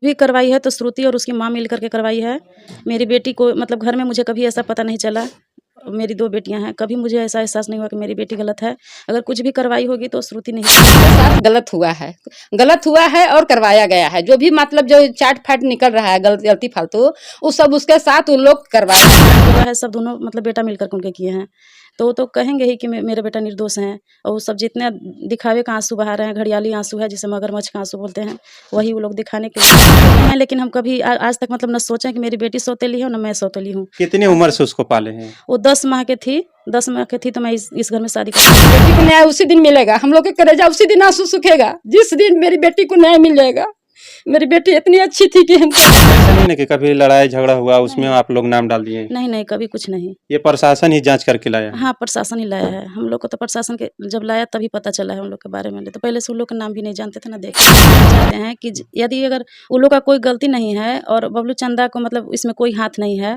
भी करवाई है तो श्रुति और उसकी माँ मिल करके करवाई है। मेरी बेटी को मतलब घर में मुझे कभी ऐसा पता नहीं चला। मेरी 2 बेटियाँ हैं, कभी मुझे ऐसा एहसास नहीं हुआ कि मेरी बेटी गलत है। अगर कुछ भी कार्रवाई होगी तो श्रुति नहीं के साथ गलत हुआ है और करवाया गया है। जो भी मतलब जो चाट-फाट निकल रहा है गलती फालतू, वो सब उसके साथ उन लोग करवाया हुआ है, सब दोनों मतलब बेटा मिल कर के उनके किए हैं। तो वो तो कहेंगे ही कि मेरा बेटा निर्दोष है और वो सब जितने दिखावे का आँसू बहा रहे हैं, घड़ियाली आँसू है जिसे मगरमच्छ का आँसू बोलते हैं, वही वो लोग दिखाने के लिए हैं। लेकिन हम कभी आज तक मतलब ना सोचे कि मेरी बेटी सौतेली है, ना मैं सौतेली हूँ। कितनी उम्र से उसको पाले हैं? वो 10 माह की थी, 10 माह की थी तो मैं इस घर में शादी कर बेटी को न्याय उसी दिन मिलेगा। हम लोग के कलेजा उसी दिन आंसू सूखेगा जिस दिन मेरी बेटी को न्याय मिल जाएगा। मेरी बेटी इतनी अच्छी थी कि हमको ऐसा नहीं ना कि कभी लड़ाई झगड़ा हुआ उसमें आप लोग नाम डाल दिए? नहीं, कभी कुछ नहीं। ये प्रशासन ही जांच करके लाया है? हाँ, प्रशासन ही लाया है। हम लोग को तो प्रशासन के जब लाया तभी पता चला है उन लोग के बारे में। नहीं तो पहले से उन लोग का नाम भी नहीं जानते थे ना देखे। चाहते हैं कि यदि अगर उन लोग का कोई गलती नहीं है और बबलू चंदा को मतलब इसमें कोई हाथ नहीं है,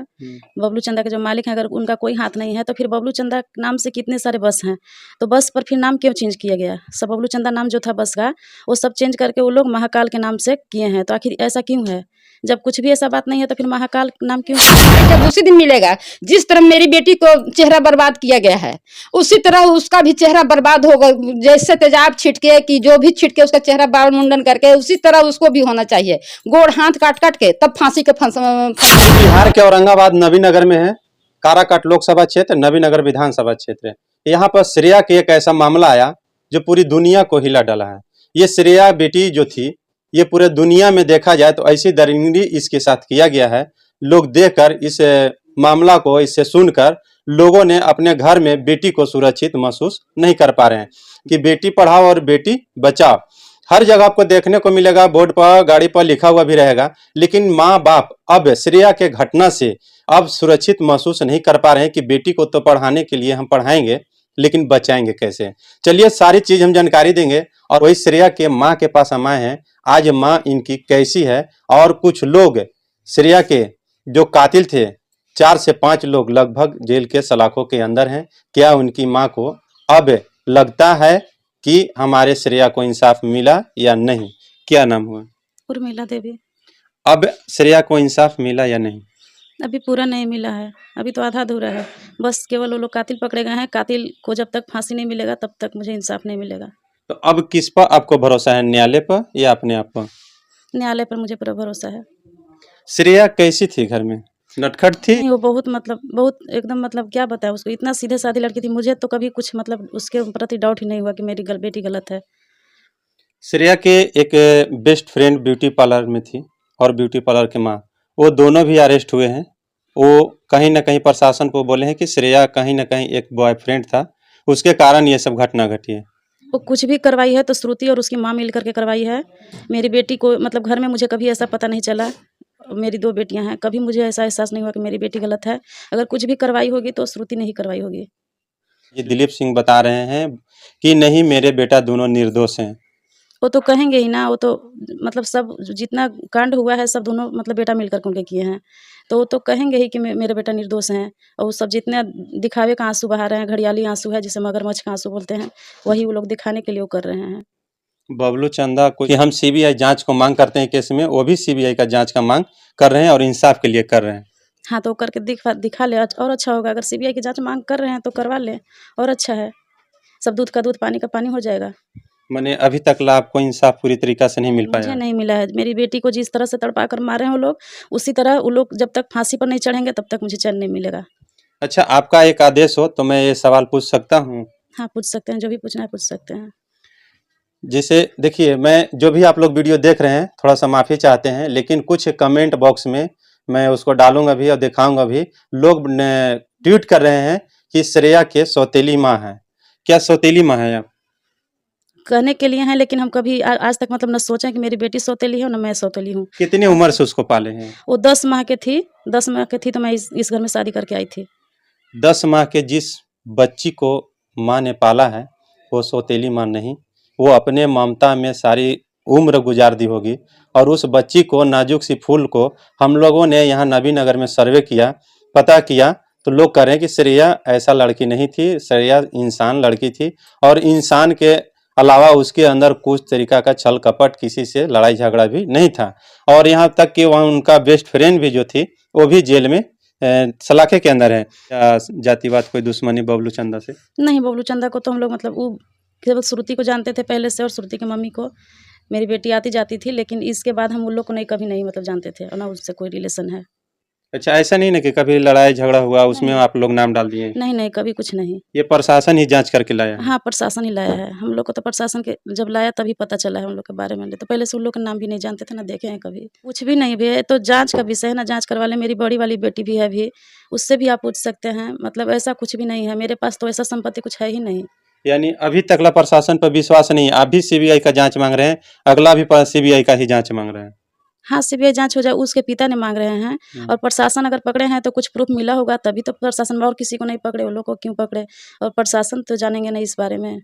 बबलू चंदा के जो मालिक हैं अगर उनका कोई हाथ नहीं है तो फिर बबलू चंदा नाम से कितने सारे बस हैं। तो बस पर फिर नाम क्यों चेंज किया गया? सब बबलू चंदा नाम जो था बस का, वो सब चेंज करके वो लोग महाकाल के नाम से किए हैं। तो आखिर ऐसा क्यों है? जब कुछ भी ऐसा बात नहीं है तो फिर महाकाल नाम क्यों? जब उसी दिन मिलेगा। जिस तरह मेरी बेटी को चेहरा बर्बाद किया गया है, उसी तरह उसका भी चेहरा बर्बाद होगा। जैसे तेजाब छिटके कि जो भी छिटके उसका चेहरा बाल मुंडन करके उसी तरह उसको भी होना चाहिए। गोड़ हाथ काट के तब फांसी के बिहार के औरंगाबाद नबीनगर में है, काराकाट लोकसभा क्षेत्र, नबीनगर विधानसभा क्षेत्र है। यहाँ पर श्रेया के एक ऐसा मामला आया जो पूरी दुनिया को हिला डाला है। ये श्रेया बेटी जो थी, ये पूरे दुनिया में देखा जाए तो ऐसी दरिंदगी इसके साथ किया गया है। लोग देखकर इस मामला को इससे सुनकर लोगों ने अपने घर में बेटी को सुरक्षित महसूस नहीं कर पा रहे हैं कि बेटी पढ़ाओ और बेटी बचाओ। हर जगह आपको देखने को मिलेगा, बोर्ड पर गाड़ी पर लिखा हुआ भी रहेगा, लेकिन माँ बाप अब श्रेया के घटना से अब सुरक्षित महसूस नहीं कर पा रहे हैं कि बेटी को तो पढ़ाने के लिए हम पढ़ाएंगे लेकिन बचाएंगे कैसे। चलिए सारी चीज हम जानकारी देंगे और वही श्रेया के माँ के पास हम आए हैं। आज माँ इनकी कैसी है और कुछ लोग श्रेया के जो कातिल थे 4 से 5 लोग लगभग जेल के सलाखों के अंदर हैं। क्या उनकी माँ को अब लगता है कि हमारे श्रेया को इंसाफ मिला या नहीं? क्या नाम हुआ? उर्मिला देवी। अब श्रेया को इंसाफ मिला या नहीं? अभी पूरा नहीं मिला है, अभी तो आधा अधूरा है। बस केवल वो लोग कातिल पकड़े गए हैं। कातिल को जब तक फांसी नहीं मिलेगा तब तक मुझे इंसाफ नहीं मिलेगा। तो अब किस पर आपको भरोसा है, न्यायालय पर या अपने आप पर? न्यायालय पर मुझे पूरा भरोसा है। श्रेया कैसी थी घर में? नटखट थी? नहीं, वो बहुत एकदम मतलब क्या बताएं उसको, इतना सीधे साधी लड़की थी। मुझे तो कभी कुछ मतलब उसके प्रति डाउट ही नहीं हुआ कि मेरी बेटी गलत है। श्रेया के एक बेस्ट फ्रेंड ब्यूटी पार्लर में थी और ब्यूटी पार्लर के माँ, वो दोनों भी अरेस्ट हुए हैं। वो कहीं ना कहीं प्रशासन को बोले हैं कि श्रेया कहीं ना कहीं एक बॉयफ्रेंड था, उसके कारण ये सब घटना घटी है। वो कुछ भी करवाई है तो श्रुति और उसकी माँ मिल करके करवाई है। मेरी बेटी को मतलब घर में मुझे कभी ऐसा पता नहीं चला। मेरी 2 बेटियाँ हैं, कभी मुझे ऐसा एहसास नहीं हुआ कि मेरी बेटी गलत है। अगर कुछ भी कार्रवाई होगी तो श्रुति ने ही करवाई होगी। ये दिलीप सिंह बता रहे हैं कि नहीं, मेरे बेटा दोनों निर्दोष हैं। वो तो कहेंगे ही ना, वो तो मतलब सब जितना कांड हुआ है सब दोनों मतलब बेटा मिल कर के उनके किए हैं। तो वो तो कहेंगे ही कि मेरा बेटा निर्दोष है और वो सब जितने दिखावे का आँसू बहा रहे हैं, घड़ियाली आँसू है जिसे मगरमच्छ का आँसू बोलते हैं, वही वो लोग दिखाने के लिए वो कर रहे हैं। बबलू चंदा को कि हम सीबीआई जांच को मांग करते हैं केस में, वो भी सीबीआई का जांच का मांग कर रहे हैं और इंसाफ के लिए कर रहे हैं। हाँ, तो करके दिखा ले और अच्छा होगा। अगर सीबीआई की जाँच मांग कर रहे हैं तो करवा लें और अच्छा है। सब दूध का दूध, पानी का पानी हो जाएगा। मैंने अभी तक आपको इंसाफ पूरी तरीका से नहीं मिल मुझे पाया? नहीं मिला है। मेरी बेटी को जिस तरह से तड़पा कर मारे हैं वो लोग, उसी तरह वो लोग जब तक फांसी पर नहीं चढ़ेंगे तब तक मुझे चैन नहीं मिलेगा। अच्छा, आपका एक आदेश हो तो मैं ये सवाल पूछ सकता हूँ? हाँ, पूछ सकते हैं, जो भी पूछना है पूछ सकते हैं। जैसे देखिए, मैं जो भी आप लोग वीडियो देख रहे हैं थोड़ा सा माफ़ी चाहते हैं, लेकिन कुछ कमेंट बॉक्स में मैं उसको डालूंगा भी और दिखाऊंगा भी। लोग ट्वीट कर रहे हैं कि श्रेया के सौतेली माँ है। क्या सौतेली माँ है आप? कहने के लिए हैं, लेकिन हम कभी आज तक मतलब न सोचे कि मेरी बेटी सौतेली है और न मैं सौतेली हूँ। कितनी उम्र से उसको पाले हैं? वो 10 माह की थी, 10 माह की थी तो मैं इस घर में शादी करके आई थी। 10 माह के जिस बच्ची को माँ ने पाला है वो सौतेली माँ नहीं, वो अपने ममता में सारी उम्र गुजार दी होगी। और उस बच्ची को, नाजुक सी फूल को, हम लोगों ने यहाँ नबीनगर में सर्वे किया, पता किया, तो लोग कह रहे हैं कि श्रेया ऐसा लड़की नहीं थी, श्रेया इंसान लड़की थी और इंसान के अलावा उसके अंदर कुछ तरीका का छल कपट, किसी से लड़ाई झगड़ा भी नहीं था। और यहाँ तक कि वहाँ उनका बेस्ट फ्रेंड भी जो थी वो भी जेल में सलाखे के अंदर है। क्या जातिवाद कोई दुश्मनी बबलू चंदा से? नहीं, बबलू चंदा को तो हम लोग मतलब वो केवल श्रुति को जानते थे पहले से, और श्रुति की मम्मी को। मेरी बेटी आती जाती थी, लेकिन इसके बाद हम उन लोग को नहीं, कभी नहीं मतलब जानते थे, और ना उससे कोई रिलेशन है। अच्छा, ऐसा नहीं ना कि कभी लड़ाई झगड़ा हुआ उसमें नहीं। आप लोग नाम डाल दिए? नहीं, नहीं, कभी कुछ नहीं। ये प्रशासन ही जांच करके लाया है? हाँ, प्रशासन ही लाया है। हम लोग को तो प्रशासन के जब लाया तभी पता चला है हम लोग के बारे में, नहीं तो पहले से उन लोग का नाम भी नहीं जानते थे, ना देखे हैं कभी। कुछ भी नहीं भी है, तो जाँच का विषय है ना, जाँच करवा लें। मेरी बड़ी वाली बेटी भी है अभी, उससे भी आप पूछ सकते हैं। मतलब ऐसा कुछ भी नहीं है, मेरे पास तो ऐसा संपत्ति कुछ है ही नहीं। यानी अभी तकला प्रशासन पर विश्वास नहीं है, आप भी सीबीआई का जांच मांग रहे हैं, अगला भी सीबीआई का ही जांच मांग रहे हैं? हाँ, सीबीआई जाँच हो जाए, उसके पिता ने माँग रहे हैं। और प्रशासन अगर पकड़े हैं तो कुछ प्रूफ मिला होगा तभी तो प्रशासन, और किसी को नहीं पकड़े, उन लोग को क्यों पकड़े? और प्रशासन तो जानेंगे नहीं इस बारे में।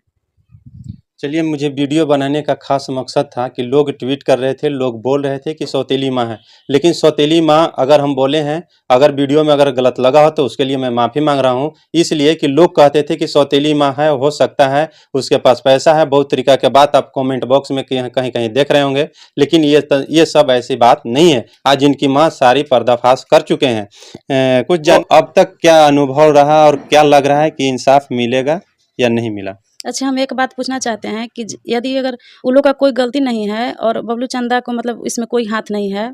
चलिए, मुझे वीडियो बनाने का खास मकसद था कि लोग ट्वीट कर रहे थे, लोग बोल रहे थे कि सौतेली माँ है, लेकिन सौतेली माँ अगर हम बोले हैं, अगर वीडियो में अगर गलत लगा हो तो उसके लिए मैं माफ़ी मांग रहा हूँ। इसलिए कि लोग कहते थे कि सौतेली माँ है, हो सकता है उसके पास पैसा है, बहुत तरीका के बात आप कमेंट बॉक्स में कहीं कहीं देख रहे होंगे, लेकिन ये सब ऐसी बात नहीं है। आज इनकी माँ सारी पर्दाफाश कर चुके हैं। अब तक क्या अनुभव रहा और क्या लग रहा है कि इंसाफ मिलेगा या नहीं मिला? अच्छा, हम एक बात पूछना चाहते हैं कि यदि अगर उन लोग का कोई गलती नहीं है और बबलू चंदा को मतलब इसमें कोई हाथ नहीं है,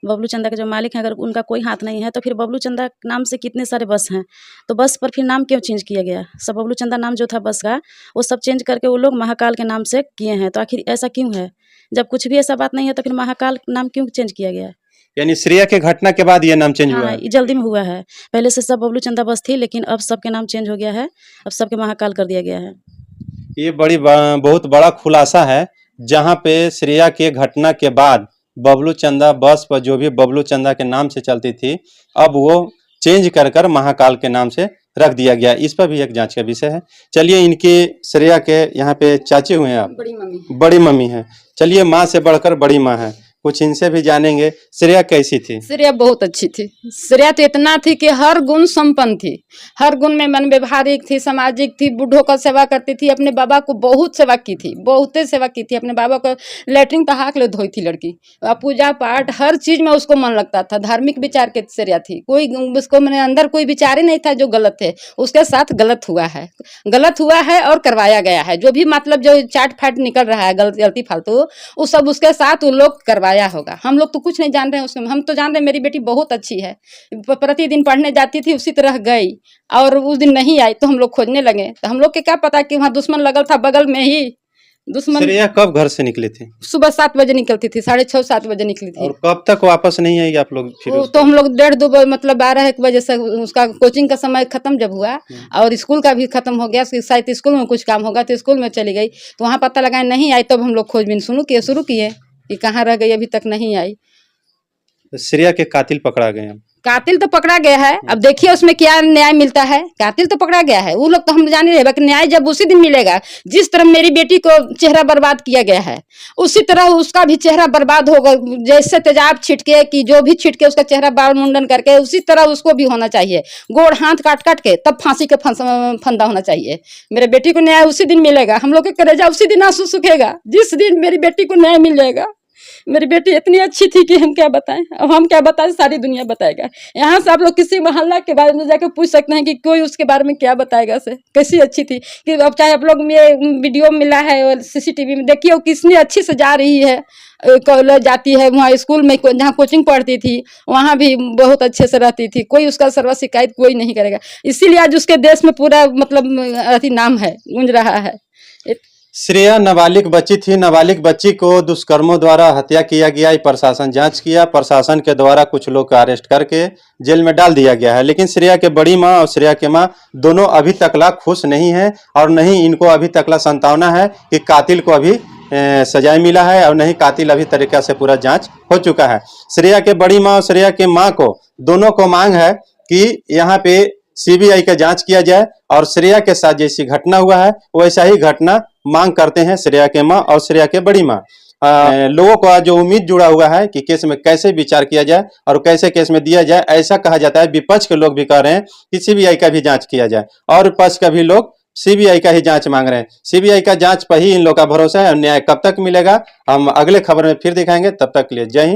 बबलू चंदा के जो मालिक हैं अगर उनका कोई हाथ नहीं है, तो फिर बबलू चंदा नाम से कितने सारे बस हैं, तो बस पर फिर नाम क्यों चेंज किया गया? सब बबलू चंदा नाम जो था बस का, वो सब चेंज करके वो लोग महाकाल के नाम से किए हैं। तो आखिर ऐसा क्यों है? जब कुछ भी ऐसा बात नहीं है तो फिर महाकाल नाम क्यों चेंज किया गया? यानी श्रेया के घटना के बाद ये नाम चेंज हुआ हाँ, है? ये जल्दी में हुआ है। पहले से सब बबलू चंदा बस थी, लेकिन अब सबके नाम चेंज हो गया है, अब सबके महाकाल कर दिया गया है। ये बहुत बड़ा खुलासा है, जहां पे श्रेया के घटना के बाद बबलू चंदा बस पर जो भी बबलू चंदा के नाम से चलती थी, अब वो चेंज कर महाकाल के नाम से रख दिया गया। इस पर भी एक जांच का विषय है। चलिए, इनके श्रेया के यहाँ पे चाची हुए हैं आप? बड़ी मम्मी है। चलिए, माँ से बढ़कर बड़ी माँ है, कुछ इनसे भी जानेंगे। श्रेया कैसी थी? श्रेया बहुत अच्छी थी। श्रेया तो इतना थी कि हर गुण संपन्न थी, हर गुण में मन व्यवहारिक थी, सामाजिक थी, बूढ़ों का सेवा करती थी, अपने बाबा को बहुत सेवा की थी, बहुत सेवा की थी। अपने बाबा को लेटरिन तक ले धोई थी लड़की। पूजा पाठ हर चीज में उसको मन लगता था। धार्मिक विचार के श्रेया थी, कोई उसको मेरे अंदर कोई विचार ही नहीं था जो गलत है। उसके साथ गलत हुआ है और करवाया गया है। जो भी मतलब जो चाट फाट निकल रहा है गलती फालतू, वो सब उसके साथ वो लोग करवाया होगा। हम लोग तो कुछ नहीं जान रहे हैं उसमें। हम तो जान रहे हैं मेरी बेटी बहुत अच्छी है, प्रतिदिन पढ़ने जाती थी, उसी तरह गई और उस दिन नहीं आई तो हम लोग खोजने लगे। तो हम लोग के क्या पता कि वहाँ दुश्मन लगल था बगल में ही। दुश्मन। श्रेया कब घर से निकली थी? सुबह 7 बजे निकलती थी, 6:30-7 बजे निकली थी। और कब तक वापस नहीं आई आप लोग? फिर तो हम लोग 1:30-2 बजे मतलब 12-1 बजे से उसका कोचिंग का समय खत्म जब हुआ और स्कूल का भी खत्म हो गया, शायद स्कूल में कुछ काम होगा तो स्कूल में चली गई। तो वहाँ पता लगाए नहीं आई, तब हम लोग खोजबीन शुरू किए कि कहाँ रह गई, अभी तक नहीं आई। श्रेया के कातिल पकड़ा गए हैं? कातिल तो पकड़ा गया है, अब देखिए उसमें क्या न्याय मिलता है। कातिल तो पकड़ा गया है, वो लोग तो हम जान ही रहे कि न्याय जब उसी दिन मिलेगा। जिस तरह मेरी बेटी को चेहरा बर्बाद किया गया है, उसी तरह उसका भी चेहरा बर्बाद होगा। जैसे तेजाब छिटके कि जो भी छिटके उसका चेहरा बाल मुंडन करके, उसी तरह उसको भी होना चाहिए। गोड़ हाथ काट के तब फांसी के फंदा होना चाहिए। मेरे बेटी को न्याय उसी दिन मिलेगा। हम लोग के कलेजा उसी दिन आंसू सूखेगा जिस दिन मेरी बेटी को न्याय मिलेगा। मेरी बेटी इतनी अच्छी थी कि हम क्या बताएं, अब हम क्या बताएं, सारी दुनिया बताएगा। यहाँ से आप लोग किसी मोहल्ला के बारे में जाकर पूछ सकते हैं कि कोई उसके बारे में क्या बताएगा से कैसी अच्छी थी। कि अब चाहे आप लोग में वीडियो मिला है और CCTV में देखिए वो कितनी अच्छी से जा रही है, कॉलेज जाती है, वहाँ स्कूल में जहाँ कोचिंग पढ़ती थी वहाँ भी बहुत अच्छे से रहती थी। कोई उसका सर्व शिकायत कोई नहीं करेगा। इसीलिए आज उसके देश में पूरा मतलब अति नाम है, गूंज रहा है। श्रेया नाबालिग बच्ची थी, नाबालिग बच्ची को दुष्कर्मों द्वारा हत्या किया गया। प्रशासन जांच किया, प्रशासन के द्वारा कुछ लोग को अरेस्ट करके जेल में डाल दिया गया है। लेकिन श्रेया के बड़ी माँ और श्रेया के माँ दोनों अभी तकला खुश नहीं है और नहीं इनको अभी तकला संतावना है कि कातिल को अभी सजाए मिला है और नहीं कातिल अभी तरीका से पूरा जांच हो चुका है। श्रेया के बड़ी माँ और श्रेया के माँ को दोनों को मांग है कि यहाँ पे CBI का जांच किया जाए और श्रेया के साथ जैसी घटना हुआ है वैसा ही घटना मांग करते हैं श्रेया के माँ और श्रेया के बड़ी माँ। लोगों का जो उम्मीद जुड़ा हुआ है कि केस में कैसे विचार किया जाए और कैसे केस में दिया जाए, ऐसा कहा जाता है। विपक्ष के लोग भी कह रहे हैं कि CBI का भी जांच किया जाए और पक्ष का भी लोग सीबीआई का ही जांच मांग रहे हैं। सीबीआई का जांच पर ही इन लोग का भरोसा है। न्याय कब तक मिलेगा हम अगले खबर में फिर दिखाएंगे। तब तक के लिए जय हिंद।